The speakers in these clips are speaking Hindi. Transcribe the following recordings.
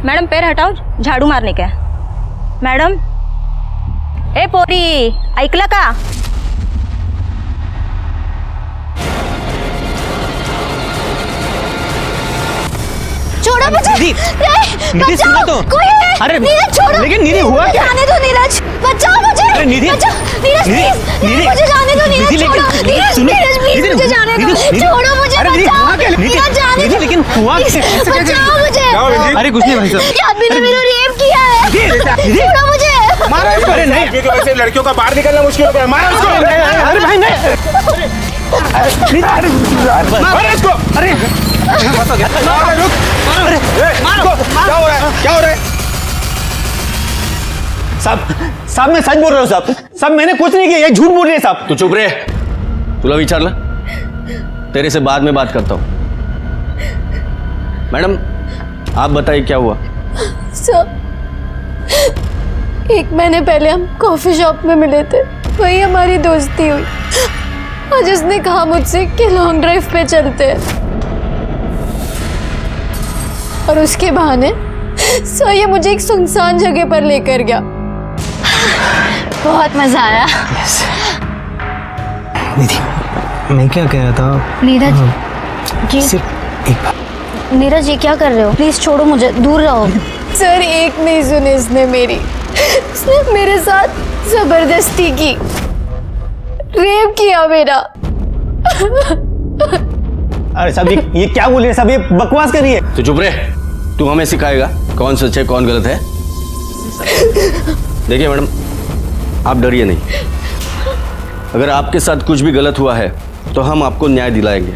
मैडम पैर हटाओ, झाड़ू मारने का है। मॅडम, ए पोरी, ऐकलं का? छोड़ो मुझे। निधि सुनो तो। कोई है? अरे नीरज छोड़ो। लेकिन निधि हुआ क्या? जाने दो नीरज, बचाओ मुझे। अरे निधि, बचाओ नीरज, प्लीज मुझे जाने दो। नीरज छोड़ो। नीरज प्लीज मुझे जाने दो। छोड़ो मुझे, बचाओ। नीरज जाने दो। लेकिन हुआ बचाओ मुझे। अरे कुछ नहीं भाई साहब। ये आदमी ने मेरा रेप किया है। छोड़ो मुझे। मारा इसको। अरे नहीं, की वजह से लड़कियों का बाहर निकलना मुश्किल हो गया। मारा उसको। अरे भाई नहीं। मारा इसको। अरे रुक। अरे क्या हो रहा है? क्या हो रहा है? साहब मैं सच बोल रहा हूँ साहब मैंने कुछ नहीं किया, ये झूठ बोल रही है साहब। तू चुप रहे, तुला विचारलं, तेरे से बाद में बात करता हूँ। मैडम आप बताइए क्या हुआ? सर, 1 महीने पहले हम कॉफी शॉप में मिले थे, वही हमारी दोस्ती हुई। आज उसने कहा मुझसे कि लॉन्ग ड्राइव पे चलते हैं, और उसके बहाने सर ये मुझे एक सुनसान जगह पर लेकर गया। बहुत मजा आया। निधि मैं क्या कह रहा था? नीरज, ये सिर्फ एक बार। नीरज ये क्या कर रहे हो? प्लीज छोड़ो मुझे, दूर रहो। सर एक नहीं सुनी इसने मेरी, उसने मेरे साथ जबरदस्ती की, रेप किया मेरा। अरे साहब ये क्या बोल रही है साहब, ये बकवास कर रही है। तू चुप रहे, तू हमें सिखाएगा कौन सच है कौन गलत है? देखिए मैडम, आप डरिए नहीं, अगर आपके साथ कुछ भी गलत हुआ है तो हम आपको न्याय दिलाएंगे।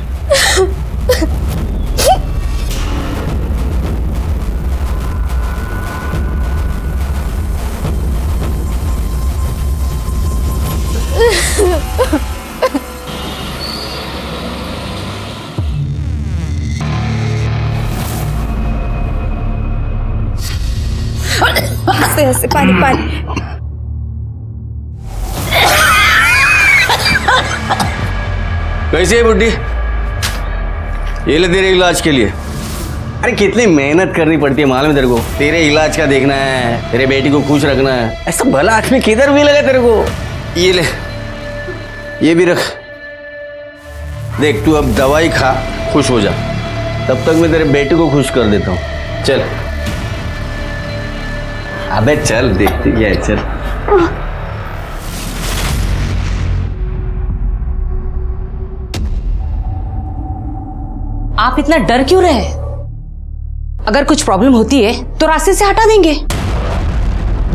ऐसे पानी पानी। कैसी है बुड्ढी? ये ले तेरे इलाज के लिए। अरे कितनी मेहनत करनी पड़ती है मालूम है तेरे को? तेरे इलाज का देखना है, तेरे बेटी को खुश रखना है, ऐसा भला आदमी किधर भी लगा तेरे को? ये ले, ये भी रख। देख तू अब दवाई खा, खुश हो जा, तब तक मैं तेरे बेटी को खुश कर देता हूँ। चल अबे चल, देखती क्या है, चल। आप इतना डर क्यों रहे? अगर कुछ प्रॉब्लम होती है तो रास्ते से हटा देंगे,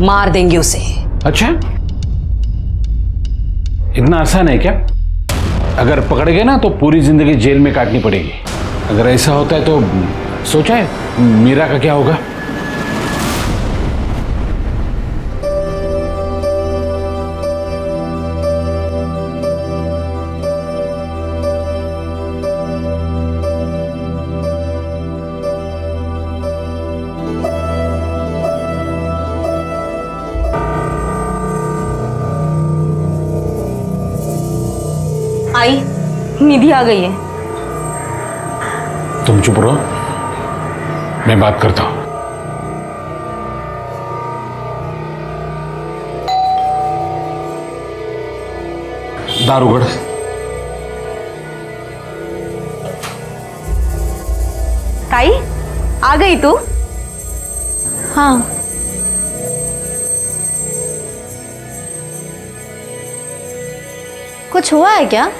मार देंगे उसे। अच्छा, इतना आसान है क्या? अगर पकड़ गए ना तो पूरी जिंदगी जेल में काटनी पड़ेगी। अगर ऐसा होता है तो सोचा है मीरा का क्या होगा? आई, निधि आ गई है। तुम चुप रहो, मैं बात करता हूं। दारूगढ़, ताई आ गई तू? हाँ, कुछ हुआ है क्या?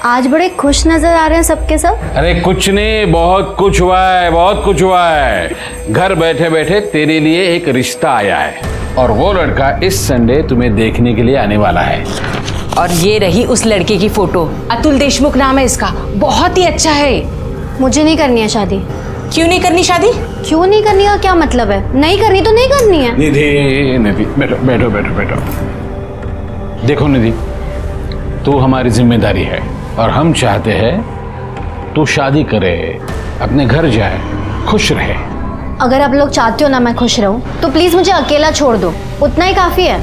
आज बड़े खुश नजर आ रहे हैं सबके सब। अरे कुछ नहीं, बहुत कुछ हुआ है, बहुत कुछ हुआ है। घर बैठे बैठे तेरे लिए एक रिश्ता आया है, और वो लड़का इस संडे तुम्हें देखने के लिए आने वाला है। और ये रही उस लड़के की फोटो, अतुल देशमुख नाम है इसका, बहुत ही अच्छा है। मुझे नहीं करनी है शादी। क्यों नहीं करनी शादी? क्यों नहीं करनी का क्या मतलब है? नहीं करनी तो नहीं करनी है। निधि, निधि बैठो बैठो बैठो बैठो। देखो निधि, तू हमारी जिम्मेदारी है, और हम चाहते हैं तू शादी करे, अपने घर जाए, खुश रहे। अगर आप लोग चाहते हो ना मैं खुश रहूं, तो प्लीज मुझे अकेला छोड़ दो, उतना ही काफी है।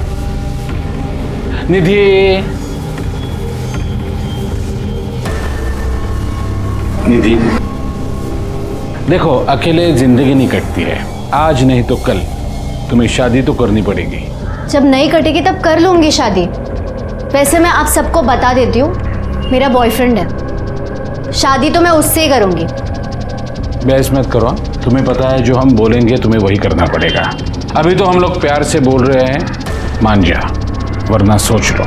निधि, निधि, देखो, अकेले जिंदगी नहीं कटती है। आज नहीं तो कल तुम्हें शादी तो करनी पड़ेगी। जब नहीं कटेगी तब कर लूंगी शादी। वैसे मैं आप सबको बता देती हूँ, मेरा बॉयफ्रेंड है, शादी तो मैं उससे ही करूंगी। बहस मत करो, तुम्हें पता है जो हम बोलेंगे तुम्हें वही करना पड़ेगा। अभी तो हम लोग प्यार से बोल रहे हैं, मान जा, वरना सोच लो।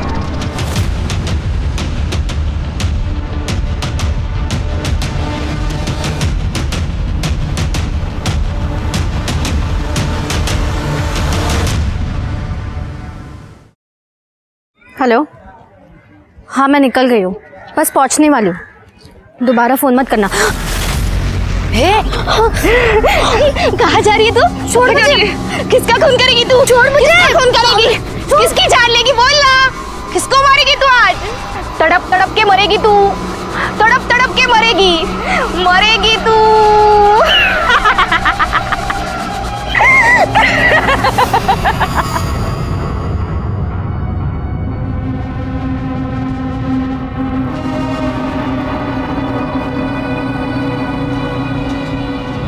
हेलो, हाँ मैं निकल गई हूँ, बस पहुँचने वाली हूँ। दोबारा फ़ोन मत करना। कहाँ जा रही है तू? छोड़ मुझे। किसका खून करेगी तू? छोड़ मुझे। किसका खून करेगी? किसकी जान लेगी? बोल ना, किसको मारेगी तू आज? तड़प तड़प के मरेगी तू, तड़प तड़प के मरेगी, मरेगी तू।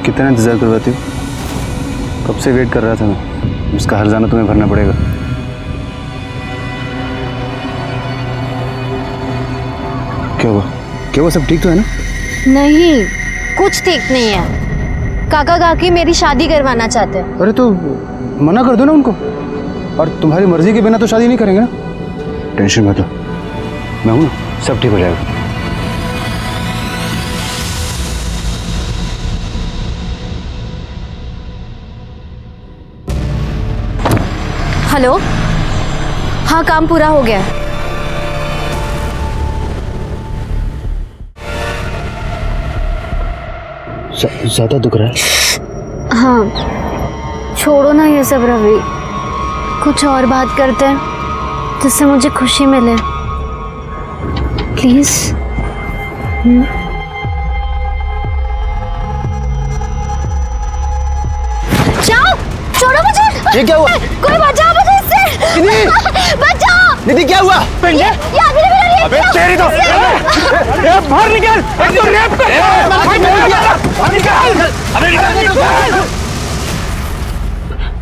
कितना इंतज़ार करवाती हो? कब से वेट कर रहा था मैं। उसका हर्जाना तुम्हें भरना पड़ेगा। क्या हुआ? क्या हुआ? सब ठीक तो है ना? नहीं, कुछ ठीक नहीं है। काका काकी मेरी शादी करवाना चाहते हैं। अरे तो मना कर दो ना उनको। और तुम्हारी मर्जी के बिना तो शादी नहीं करेंगे ना। टेंशन मत लो, मैं हूं ना, सब ठीक हो जाएगा। हेलो, हाँ काम पूरा हो गया है। ज्यादा दुख रहा है? हाँ, छोड़ो ना ये सब रवि, कुछ और बात करते हैं जिससे मुझे खुशी मिले, प्लीज। जाओ, छोड़ो मुझे। ये क्या हुआ? कोई बचाओ मुझे इससे। निधि! बचाओ। निधि क्या हुआ? ये आदमी ने मेरा रेप अबे किया। तेरी तो बाहर निकल! तो रेप कर!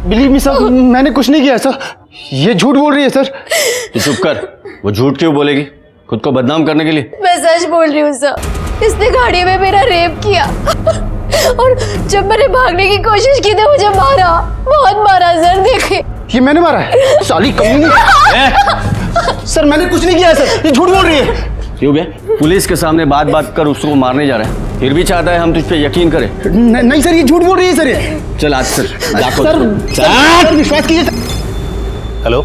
बिलीव मी सर, मैंने कुछ नहीं किया सर। ये झूठ बोल रही है सर। तू चुप कर। वो झूठ क्यों बोलेगी? खुद को बदनाम करने के लिए? मैं सच बोल रही हूँ सर, इसने गाड़ी में मेरा रेप किया और जब मैंने भागने की कोशिश की तो मुझे मारा, बहुत मारा सर। देखे, ये मैंने मारा है? साली कमीनी! सर मैंने कुछ नहीं किया सर, ये झूठ बोल रही है। क्यों बे? पुलिस के सामने बात बात कर उसको मारने जा रहा है, फिर भी चाहता है हम तुझ पे यकीन करें। नहीं सर, ये झूठ बोल रही है सर। ये चल आज सर सर विश्वास कीजिए। हेलो,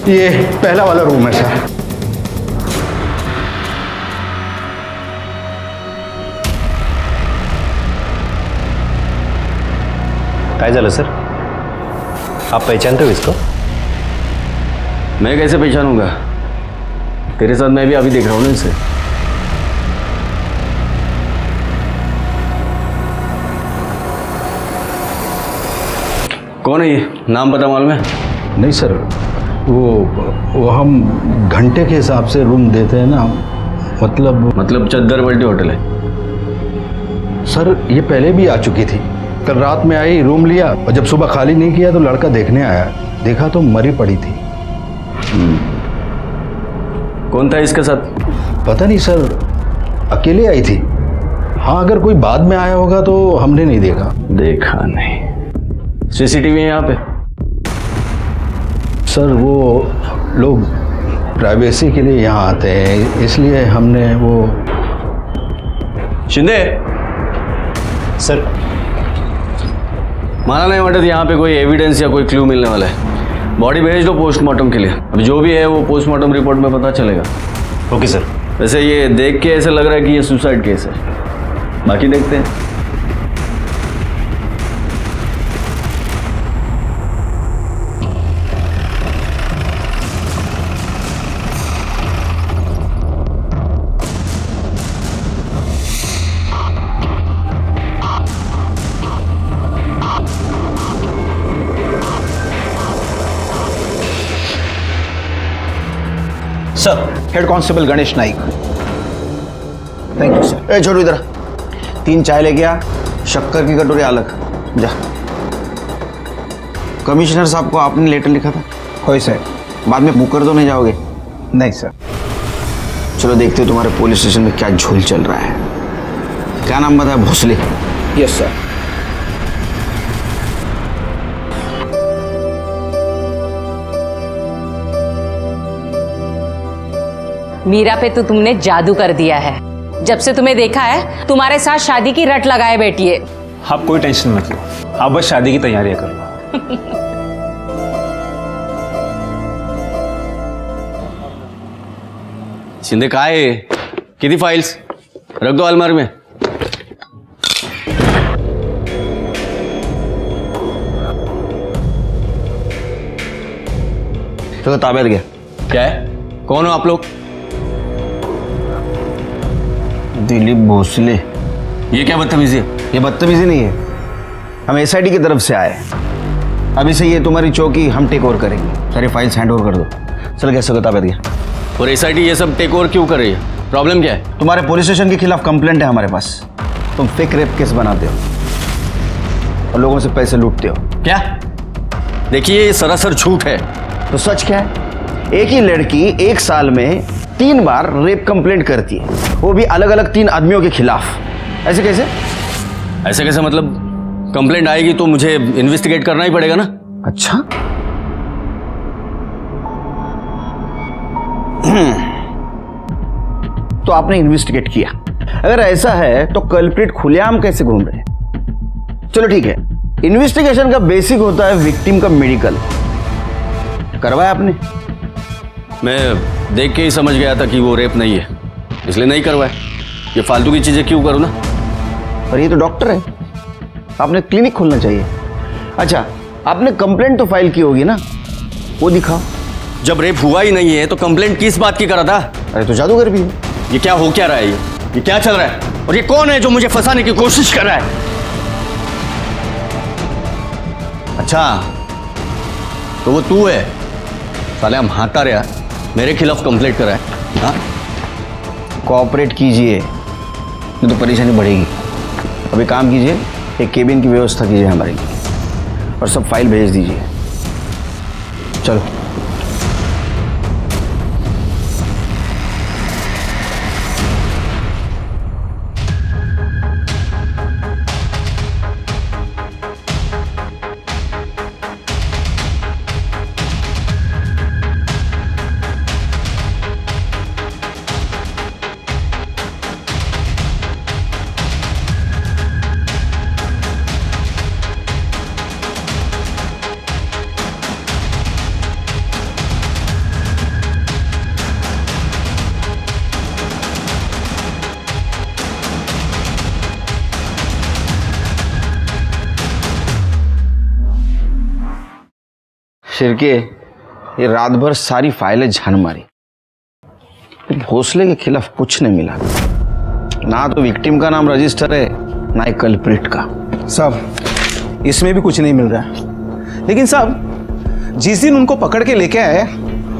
ये पहला वाला रूम है सर। काय झालं सर? आप पहचानते हो इसको? मैं कैसे पहचानूंगा? तेरे साथ मैं भी अभी देख रहा हूँ ना इसे। कौन है ये? नाम पता मालूम है? नहीं सर, वो हम घंटे के हिसाब से रूम देते हैं ना, मतलब चद्दर पलटी होटल है? सर ये पहले भी आ चुकी थी। कल रात में आई, रूम लिया और जब सुबह खाली नहीं किया तो लड़का देखने आया, देखा तो मरी पड़ी थी। कौन था इसके साथ? पता नहीं सर, अकेले आई थी। हाँ, अगर कोई बाद में आया होगा तो हमने नहीं देखा। देखा नहीं। सीसीटीवी है यहाँ पे? सर वो लोग प्राइवेसी के लिए यहाँ आते हैं, इसलिए हमने वो। शिंदे सर माना नहीं वाटत यहाँ पे कोई एविडेंस या कोई क्लू मिलने वाला है। बॉडी भेज दो पोस्टमार्टम के लिए। अब जो भी है वो पोस्टमार्टम रिपोर्ट में पता चलेगा। Okay sir. वैसे ये देख के ऐसा लग रहा है कि ये सुसाइड केस है, बाकी देखते हैं। Sir, head constable Ganesh Naik. Thank you sir. ए छोटू इधर 3 चाय लेके आ, शक्कर की कटोरी अलग। जा। कमिश्नर साहब को आपने लेटर लिखा था? होय सर। बाद में मुकर तो नहीं जाओगे? नहीं सर। चलो देखते हो तुम्हारे पुलिस स्टेशन में क्या झोल चल रहा है। क्या नाम बताया? भोसले। Yes sir. मीरा पे तो तुमने जादू कर दिया है। जब से तुम्हें देखा है तुम्हारे साथ शादी की रट लगाए बैठी है। आप कोई टेंशन मत लो, आप बस शादी की तैयारियां कर लो। शिंदे काय आहे? किती फाइल्स? रख दो अलमारी में। तो ताब्यात घ्या। क्या है? कौन हो आप लोग? दिलीप भोसले। ये क्या बदतमीजी है? ये बदतमीजी नहीं है, हम एसआईटी की तरफ से आए हैं। अभी से ये तुम्हारी चौकी हम टेक ओवर करेंगे। सारी फाइल्स हैंड ओवर कर दो। चल कैसे ताब्यात गया। और एसआईटी ये सब टेक ओवर क्यों कर रही है? प्रॉब्लम क्या है? तुम्हारे पुलिस स्टेशन के खिलाफ कंप्लेंट है हमारे पास। तुम फेक रेप केस बनाते हो और लोगों से पैसे लूटते हो। क्या? देखिए ये सरासर झूठ है। तो सच क्या है? एक ही लड़की 1 साल में 3 बार रेप कंप्लेंट करती है, वो भी अलग अलग 3 आदमियों के खिलाफ। ऐसे कैसे? ऐसे कैसे मतलब? कंप्लेंट आएगी तो मुझे इन्वेस्टिगेट करना ही पड़ेगा ना। अच्छा, तो आपने इन्वेस्टिगेट किया। अगर ऐसा है तो कल्प्रिट खुलेआम कैसे घूम रहे हैं? चलो ठीक है, इन्वेस्टिगेशन का बेसिक होता है विक्टिम का मेडिकल। करवाया आपने? मैं देख के ही समझ गया था कि वो रेप नहीं है, इसलिए नहीं करवाया। ये फालतू की चीजें क्यों करूं ना। पर ये तो डॉक्टर है, आपने क्लिनिक खोलना चाहिए। अच्छा, आपने कंप्लेंट तो फाइल की होगी ना, वो दिखाओ। जब रेप हुआ ही नहीं है तो कंप्लेंट किस बात की करा था? अरे तो जादूगर भी है। ये क्या हो क्या रहा है? ये क्या चल रहा है? और ये कौन है जो मुझे फंसाने की कोशिश कर रहा है? अच्छा, तो वो तू है? साले हम हाथा रहा मेरे खिलाफ कंप्लेंट करा है। हाँ, कोऑपरेट कीजिए, नहीं तो परेशानी बढ़ेगी। अभी काम कीजिए, एक केबिन की व्यवस्था कीजिए हमारे लिए और सब फाइल भेज दीजिए। चलो। शिरके, ये रात भर सारी फाइलें झान मारी, भोसले के खिलाफ कुछ नहीं मिला। ना तो विक्टिम का नाम रजिस्टर है, ना ही कल्प्रिट का। साहब, इसमें भी कुछ नहीं मिल रहा है। लेकिन साहब, जिस दिन उनको पकड़ के लेके आए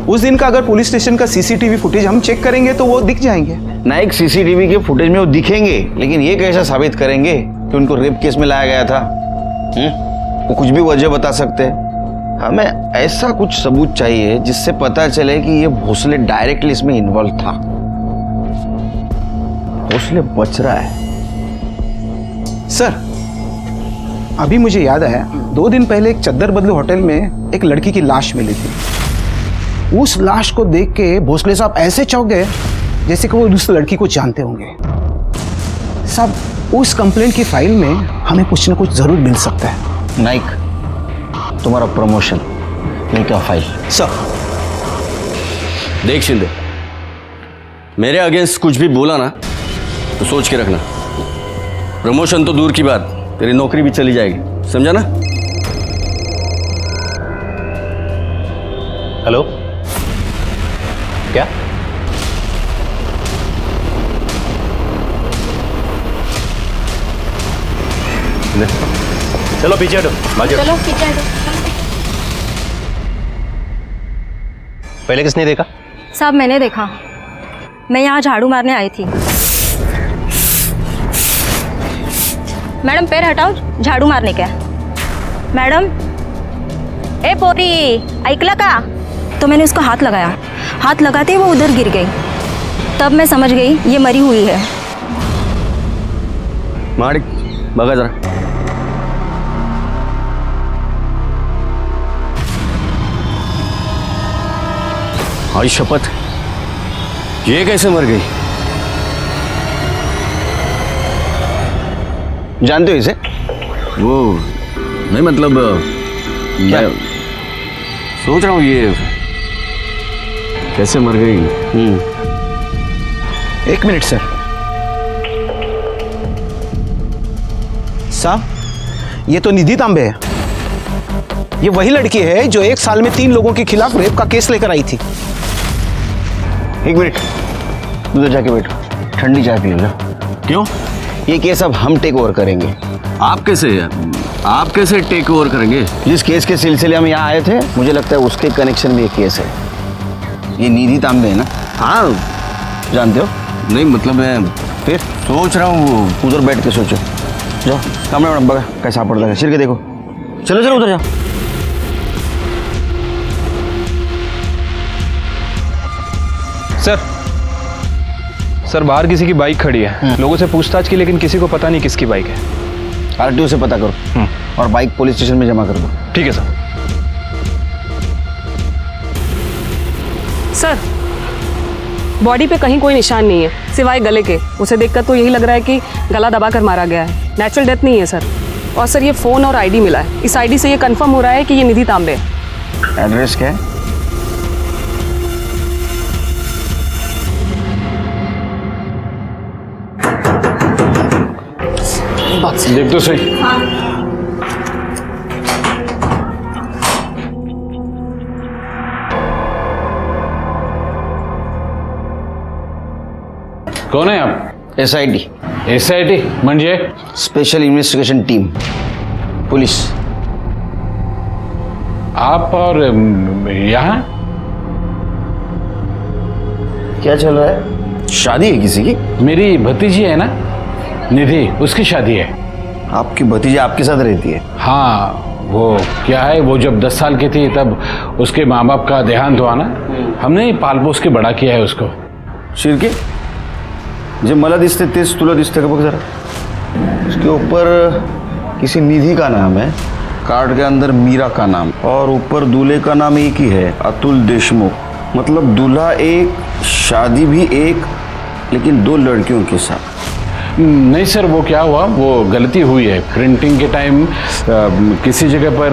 उस दिन का अगर पुलिस स्टेशन का सीसीटीवी फुटेज हम चेक करेंगे तो वो दिख जाएंगे। ना एक सीसीटीवी के फुटेज में वो दिखेंगे, लेकिन ये कैसे साबित करेंगे कि उनको रेप केस में लाया गया था? वो कुछ भी वजह बता सकते हैं। हमें ऐसा कुछ सबूत चाहिए जिससे पता चले कि ये भोसले डायरेक्टली इसमें इन्वॉल्व था। भोसले बच रहा है। सर, अभी मुझे याद आया, 2 दिन पहले एक चद्दर बदलू होटल में एक लड़की की लाश मिली थी। उस लाश को देख के भोसले साहब ऐसे चौंक गए जैसे कि वो उस लड़की को जानते होंगे। साहब, उस कंप्लेंट की फाइल में हमें कुछ ना कुछ जरूर मिल सकता है। नाइक, तुम्हारा प्रमोशन लेकर फाइल। सर, देख शिंदे, मेरे अगेंस्ट कुछ भी बोला ना तो सोच के रखना। प्रमोशन तो दूर की बात, तेरी नौकरी भी चली जाएगी, समझा ना? हेलो, क्या? चलो पीछे हटो, चलो पीछे हटो। पहले किसने देखा? साहब मैंने देखा, मैं यहाँ झाड़ू मारने आई थी। मैडम पैर हटाओ, झाड़ू मारने का। मैडम, ए पोरी ऐकलं का? तो मैंने उसको हाथ लगाया, हाथ लगाते ही वो उधर गिर गई। तब मैं समझ गई ये मरी हुई है। माड़िक बघा जरा। आई शपथ, ये कैसे मर गई? जानते हो इसे? वो नहीं, मतलब क्या? मैं सोच रहा हूँ ये कैसे मर गई। एक मिनट सर। साहब, ये तो निधि तांबे है। ये वही लड़की है जो 1 साल में 3 लोगों के खिलाफ रेप का केस लेकर आई थी। एक मिनट, उधर जाके बैठो, ठंडी चाय पी लो। क्यों? ये केस अब हम टेक ओवर करेंगे। आप कैसे टेक ओवर करेंगे? जिस केस के सिलसिले में यहाँ आए थे, मुझे लगता है उसके कनेक्शन में एक केस है। ये निधि तांबे है ना? हाँ, जानते हो? नहीं मतलब मैं फिर सोच रहा हूँ। उधर बैठ के सोचो। जाओ कमरे में बगा कैसा पड़ता है, सिर के देखो। चलो चलो उधर जाओ। सर बाहर किसी की बाइक खड़ी है, लोगों से पूछताछ की, लेकिन किसी को पता नहीं किसकी बाइक है। आरटीओ से पता करो और बाइक पुलिस स्टेशन में जमा कर दो। ठीक है सर। सर, बॉडी पे कहीं कोई निशान नहीं है सिवाय गले के। उसे देखकर तो यही लग रहा है कि गला दबाकर मारा गया है, नेचुरल डेथ नहीं है सर। और सर ये फ़ोन और आईडी मिला है, इस आईडी से ये कंफर्म हो रहा है कि ये निधि तांबे है। एड्रेस क्या है? देख तो सही। कौन है आप? SIT, SIT म्हणजे? Special investigation team, police. आप और यहाँ क्या चल रहा है? शादी है किसी की? मेरी भतीजी है ना निधि, उसकी शादी है। आपकी भतीजी आपके साथ रहती है? हाँ, वो क्या है, वो जब 10 साल की थी तब उसके माँ बाप का देहांत हुआ ना, हमने पाल पोस के बड़ा किया है उसको। शिरके, जे मला दिसते तेच तुला दिसते का? बघ जरा, उसके ऊपर किसी निधि का नाम है, कार्ड के अंदर मीरा का नाम, और ऊपर दूल्हे का नाम एक ही है, अतुल देशमुख। मतलब दूल्हा एक, शादी भी एक, लेकिन 2 लड़कियों के साथ। नहीं सर, वो क्या हुआ, वो गलती हुई है। प्रिंटिंग के टाइम किसी जगह पर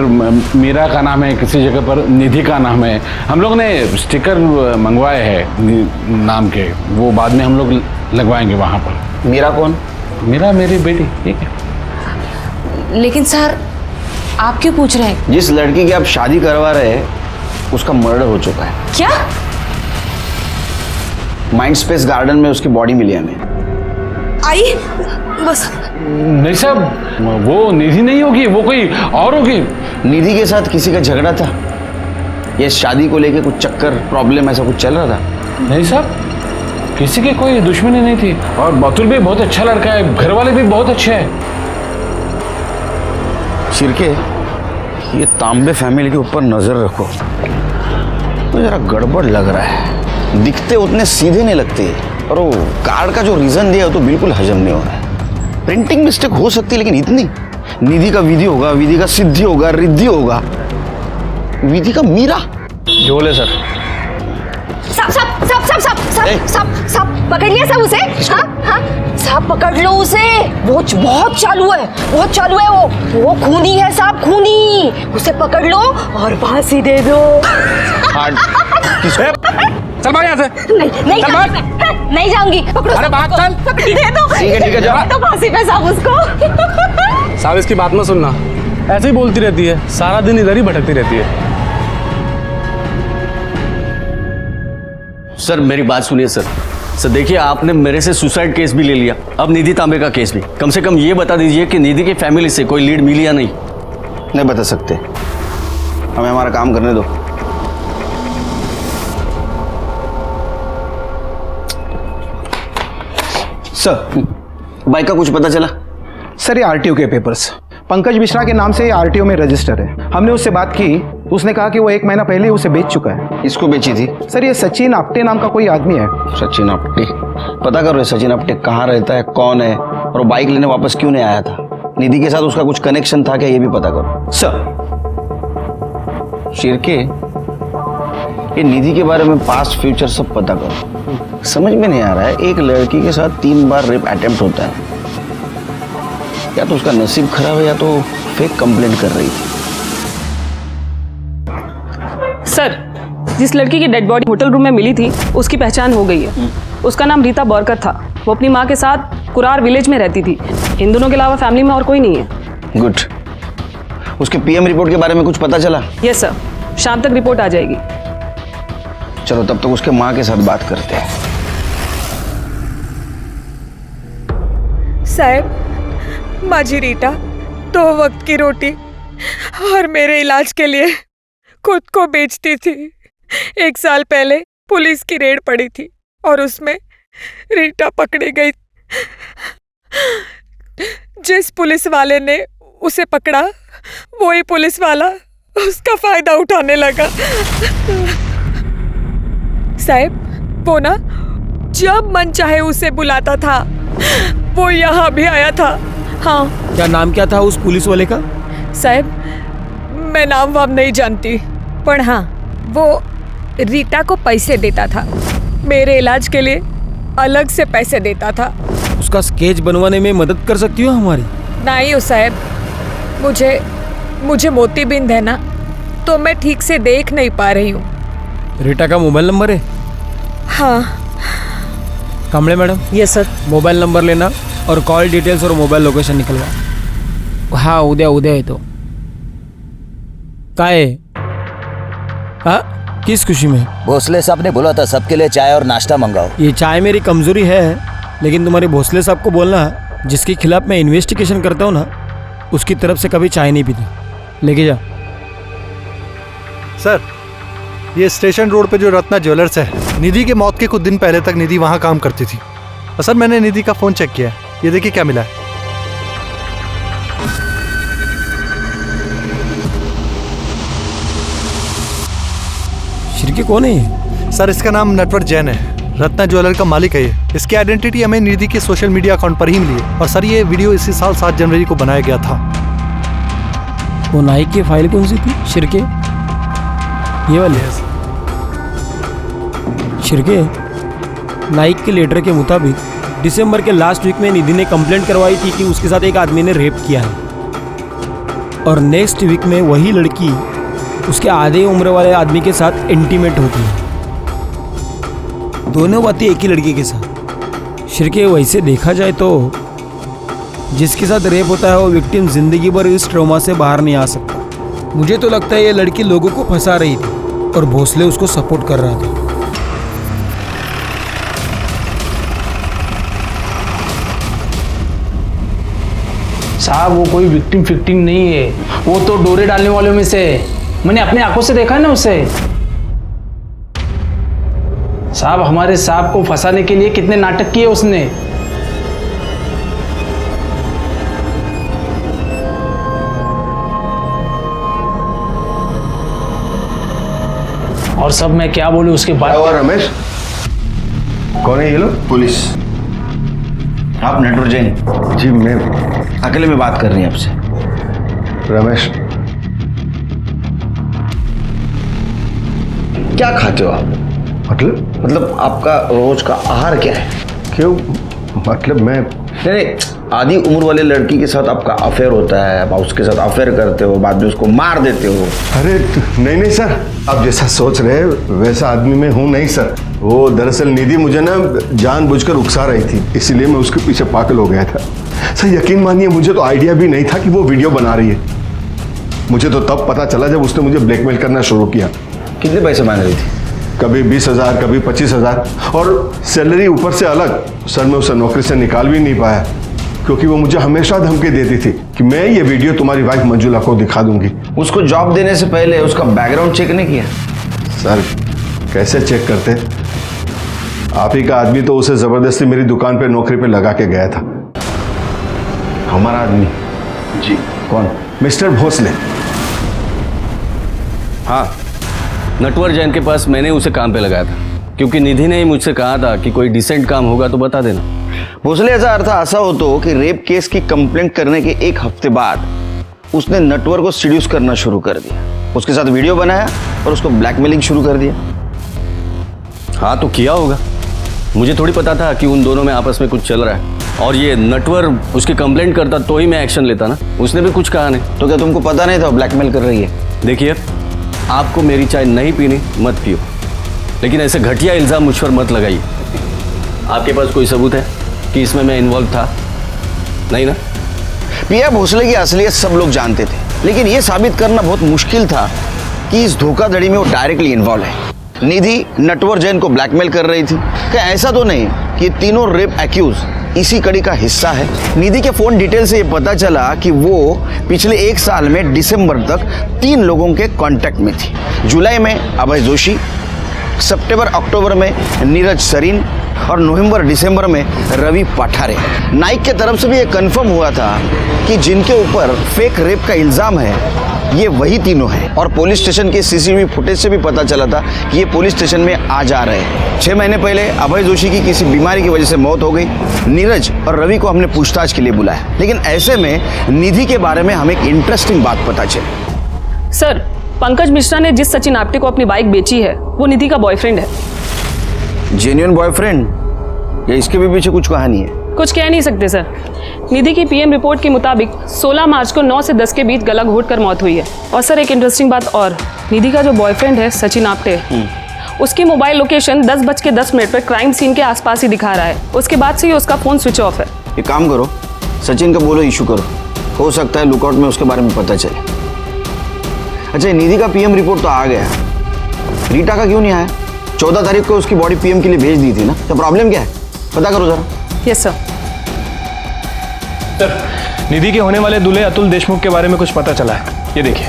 मीरा का नाम है, किसी जगह पर निधि का नाम है। हम लोग ने स्टिकर मंगवाए हैं नाम के, वो बाद में हम लोग लगवाएंगे वहाँ पर। मीरा कौन? मीरा मेरी बेटी। ठीक है। लेकिन सर आप क्यों पूछ रहे हैं? जिस लड़की की आप शादी करवा रहे हैं उसका मर्डर हो चुका है। क्या? माइंड स्पेस गार्डन में उसकी बॉडी मिली हमें। आई बस। नहीं साहब, वो निधि नहीं होगी, वो कोई और होगी। निधि के साथ किसी का झगड़ा था? ये शादी को लेके कुछ चक्कर, प्रॉब्लम ऐसा कुछ चल रहा था? नहीं साहब, किसी की कोई दुश्मनी नहीं थी। और बतुल भी बहुत अच्छा लड़का है, घर वाले भी बहुत अच्छे हैं। शिरके, ये तांबे फैमिली के ऊपर नजर रखो, तो जरा गड़बड़ लग रहा है। दिखते उतने सीधे नहीं लगते, और वो कार्ड का जो रीजन दिया वो तो बिल्कुल हजम नहीं हो रहा है। प्रिंटिंग मिस्टेक हो सकती है, लेकिन इतनी? निधि का विधि होगा, विधि का सिद्धि होगा, रिद्धि होगा, विधि का मीरा। झोले सर। सब पकड़ लिया सब उसे? हाँ, सब पकड़ लो उसे। वो बहुत चालू है, वो खूनी है साहब, खूनी। उसे पकड़ लो और फांसी दे दो। चल भाग यहाँ से। नहीं जाऊंगी। पकड़ो, अरे भाग चल। दे दो। ठीक है जाओ। तो फांसी पे साहब उसको। साहब इसकी बात मत सुनना, ऐसे ही बोलती रहती है, सारा दिन इधर ही भटकती रहती है। सर मेरी बात सुनिए सर। सर देखिए, आपने मेरे से सुसाइड केस भी ले लिया, अब निधि तांबे का केस भी। कम से कम ये बता दीजिए कि निधि की फैमिली से कोई लीड मिली या नहीं। नहीं बता सकते, हमें हमारा काम करने दो। सर बाइक का कुछ पता चला? सर ये आरटीओ के पेपर्स पंकज मिश्रा के नाम से आरटीओ में रजिस्टर है। हमने उससे बात की, उसने कहा कि वो 1 महीना पहले ही उसे बेच चुका है। इसको बेची थी? सर ये सचिन आप्टे नाम का कोई आदमी है। सचिन आप्टे? पता करो सचिन आप्टे कहाँ रहता है, कौन है, और वो बाइक लेने वापस क्यों नहीं आया था। निधि के साथ उसका कुछ कनेक्शन था क्या, ये भी पता करो। सर शिरके, ये निधि के बारे में पास्ट फ्यूचर सब पता करो। समझ में नहीं आ रहा है, एक लड़की के साथ 3 बार रेप अटेम्प्ट होता है। या तो उसका नसीब खराब है या तो फेक कंप्लेंट कर रही थी। सर, जिस लड़की की डेड बॉडी होटल रूम में मिली थी उसकी पहचान हो गई है। उसका नाम रीता बौरकर था। वो अपनी माँ के साथ कुरार विलेज में रहती थी। इन दोनों के अलावा फैमिली में और कोई नहीं है। गुड। उसके पीएम रिपोर्ट के बारे में कुछ पता चला? यस सर, शाम तक रिपोर्ट आ जाएगी। चलो तब तक उसके माँ के साथ बात करते हैं। साहब, माझी रीटा 2 वक्त की रोटी और मेरे इलाज के लिए खुद को बेचती थी। 1 साल पहले पुलिस की रेड पड़ी थी और उसमें रीटा पकड़ी गई। जिस पुलिस वाले ने उसे पकड़ा वही पुलिस वाला उसका फायदा उठाने लगा। साहब, वो ना जब मन चाहे उसे बुलाता था। वो यहाँ भी आया था। हाँ। क्या नाम क्या था उस पुलिस वाले का? साहब, मैं नाम वाम नहीं जानती, पर हाँ वो रीटा को पैसे देता था। मेरे इलाज के लिए अलग से पैसे देता था। उसका स्केच बनवाने में मदद कर सकती हो हमारी? नहीं हो साहब, मुझे मोतीबिंद है ना, तो मैं ठीक से देख नहीं पा रही हूँ। रीटा का मोबाइल नंबर है? हाँ। Kamble madam? Yes sir. Mobile number लेना और कॉल डिटेल्स और मोबाइल लोकेशन निकलवा। हाँ, उद्या येतो। काय? हाँ, किस खुशी में? भोसले साहब ने बोला था सबके लिए चाय और नाश्ता मंगाओ। ये चाय मेरी कमजोरी है, लेकिन तुम्हारे भोसले साहब को बोलना जिसके खिलाफ मैं इन्वेस्टिगेशन करता हूँ ना, उसकी तरफ से कभी चाय नहीं पीती। लेके जा। सर, ये स्टेशन रोड पे जो रत्ना ज्वेलर्स है, निधि के मौत के कुछ दिन पहले तक निधि वहाँ काम करती थी। और सर, मैंने निधि का फ़ोन चेक किया है, ये देखिए क्या मिला है। शिरके कौन है ये? सर, इसका नाम नटवर जैन है। रत्ना ज्वेलर का मालिक है ये। इसकी आइडेंटिटी हमें निधि के सोशल मीडिया अकाउंट पर ही मिली है। और सर, ये वीडियो इसी साल 7 जनवरी को बनाया गया था। वो नाइक की फाइल कौन सी थी शिरके? ये वाली? शिरके, नाइक के लेटर के मुताबिक दिसंबर के लास्ट वीक में निधि ने कंप्लेंट करवाई थी कि उसके साथ एक आदमी ने रेप किया है। और नेक्स्ट वीक में वही लड़की उसके आधे उम्र वाले आदमी के साथ इंटीमेट होती है। दोनों बातें एक ही लड़की के साथ। शिरके, वैसे देखा जाए तो जिसके साथ रेप होता है वो विक्टिम जिंदगी भर इस ट्रॉमा से बाहर नहीं आ सकता। मुझे तो लगता है ये लड़की लोगों को फंसा रही थी और भोसले उसको सपोर्ट कर रहा था। साहब, वो कोई विक्टिम फिक्टिम नहीं है, वो तो डोरे डालने वालों में से है। मैंने अपनी आंखों से देखा है ना उसे। साहब, हमारे साहब को फंसाने के लिए कितने नाटक किए उसने। और सब मैं क्या बोलूं उसके बाद। रमेश, कौन है ये लोग? पुलिस। आप नटवर जैन? जी, मैं अकेले में बात कर रही हैं आपसे। रमेश, क्या खाते हो आप? मतलब आपका रोज का आहार क्या है? क्यों? मतलब मैं नहीं, आधी उम्र वाले लड़की के साथ आपका अफेयर होता है, आप उसके साथ अफेयर करते हो, बाद में उसको मार देते हो। अरे नहीं सर, आप जैसा सोच रहे हैं वैसा आदमी मैं हूँ नहीं सर। वो दरअसल निधि मुझे ना जानबूझकर उकसा रही थी, इसीलिए मैं उसके पीछे पागल हो गया था। सर यकीन मानिए, मुझे तो आइडिया भी नहीं था कि वो वीडियो बना रही है। मुझे तो तब पता चला जब उसने मुझे ब्लैकमेल करना शुरू किया। कितने पैसे मांग रही थी? कभी 20,000, कभी 25,000 और सैलरी ऊपर से अलग। सर मैं उसे नौकरी से निकाल भी नहीं पाया, क्योंकि वो मुझे हमेशा धमकी देती थी कि मैं ये वीडियो तुम्हारी वाइफ मंजुला को दिखा दूंगी। उसको जॉब देने से पहले उसका बैकग्राउंड चेक नहीं किया? सर कैसे चेक करते? आप ही का आदमी तो उसे जबरदस्ती मेरी दुकान पे नौकरी पे लगा के गया था। हमारा आदमी? जी। कौन? मिस्टर भोसले। हाँ, नटवर जैन के पास मैंने उसे काम पे लगाया था, क्योंकि निधि ने ही मुझसे कहा था कि कोई डिसेंट काम होगा तो बता देना। भोसले, ऐसा अर्थ ऐसा हो तो कि रेप केस की कंप्लेंट करने के एक हफ्ते बाद उसने नटवर को सीड्यूस करना शुरू कर दिया, उसके साथ वीडियो बनाया और उसको ब्लैकमेलिंग शुरू कर दिया। हाँ तो किया होगा, मुझे थोड़ी पता था कि उन दोनों में आपस में कुछ चल रहा है। और ये नटवर उसकी कंप्लेंट करता तो ही मैं एक्शन लेता ना, उसने भी कुछ कहा नहीं। तो क्या तुमको पता नहीं था ब्लैकमेल कर रही है? देखिए, आपको मेरी चाय नहीं पीनी मत पियो, लेकिन ऐसे घटिया इल्जाम मुझ पर मत लगाइए। आपके पास कोई सबूत है कि इसमें मैं इन्वॉल्व था? नहीं ना? पिया भोसले की असलियत सब लोग जानते थे, लेकिन यह साबित करना बहुत मुश्किल था कि इस धोखाधड़ी में वो डायरेक्टली इन्वॉल्व है। निधि नटवर जैन को ब्लैकमेल कर रही थी। क्या ऐसा तो नहीं कि तीनों रेप एक्यूज इसी कड़ी का हिस्सा है? निधि के फोन डिटेल से ये पता चला कि वो पिछले 1 साल में दिसंबर तक 3 लोगों के कांटेक्ट में थी। जुलाई में अभय जोशी, सितंबर अक्टूबर में नीरज सरीन और नवंबर दिसंबर में रवि पठारे। नाइक के तरफ से भी ये कंफर्म हुआ था कि जिनके ऊपर फेक रेप का इल्जाम है ये वही तीनों हैं। और पुलिस स्टेशन के सीसीटीवी फुटेज से भी पता चला था कि ये पुलिस स्टेशन में आ जा रहे हैं। 6 महीने पहले अभय जोशी की किसी बीमारी की वजह से मौत हो गई। नीरज और रवि को हमने पूछताछ के लिए बुलाया, लेकिन ऐसे में निधि के बारे में हमें एक इंटरेस्टिंग बात पता चली। सर, पंकज मिश्रा ने जिस सचिन आप्टे को अपनी बाइक बेची है वो निधि का बॉयफ्रेंड है। जेन्युइन बॉयफ्रेंड या इसके भी पीछे कुछ कहानी है? कुछ कह नहीं सकते सर। निधि की पीएम रिपोर्ट के मुताबिक 16 मार्च को 9 से 10 के बीच गला घोट कर मौत हुई है। और सर एक इंटरेस्टिंग बात और, निधि का जो बॉयफ्रेंड है सचिन आप्टे, उसकी मोबाइल लोकेशन 10:10 पर क्राइम सीन के आसपास ही दिखा रहा है। उसके बाद से ही उसका फोन स्विच ऑफ है। एक काम करो, सचिन का बोलो इशू करो, हो सकता है लुकआउट में उसके बारे में पता चले। अच्छा, निधि का पीएम रिपोर्ट तो आ गया, रीटा का क्यों नहीं आया? 14 तारीख को उसकी बॉडी पीएम के लिए भेज दी थी ना, तो प्रॉब्लम क्या है? पता करो जरा। Yes sir. सर, निधि के होने वाले दूल्हे अतुल देशमुख के बारे में कुछ पता चला है, ये देखिए।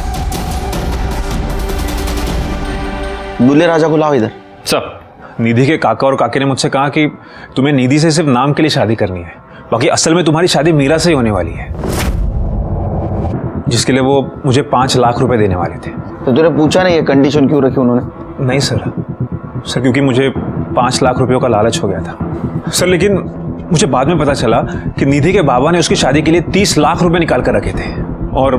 दूल्हे राजा को लाओ इधर। सर, निधि के काका और काकी ने मुझसे कहा कि तुम्हें निधि से सिर्फ नाम के लिए शादी करनी है, बाकी असल में तुम्हारी शादी मीरा से ही होने वाली है, जिसके लिए वो मुझे 5 लाख रुपए देने वाले थे। तो तूने पूछा नहीं ये कंडीशन क्यों रखी उन्होंने? नहीं सर, क्योंकि मुझे 5 लाख रुपयों का लालच हो गया था सर। लेकिन मुझे बाद में पता चला कि निधि के बाबा ने उसकी शादी के लिए 30 लाख रुपए निकाल कर रखे थे, और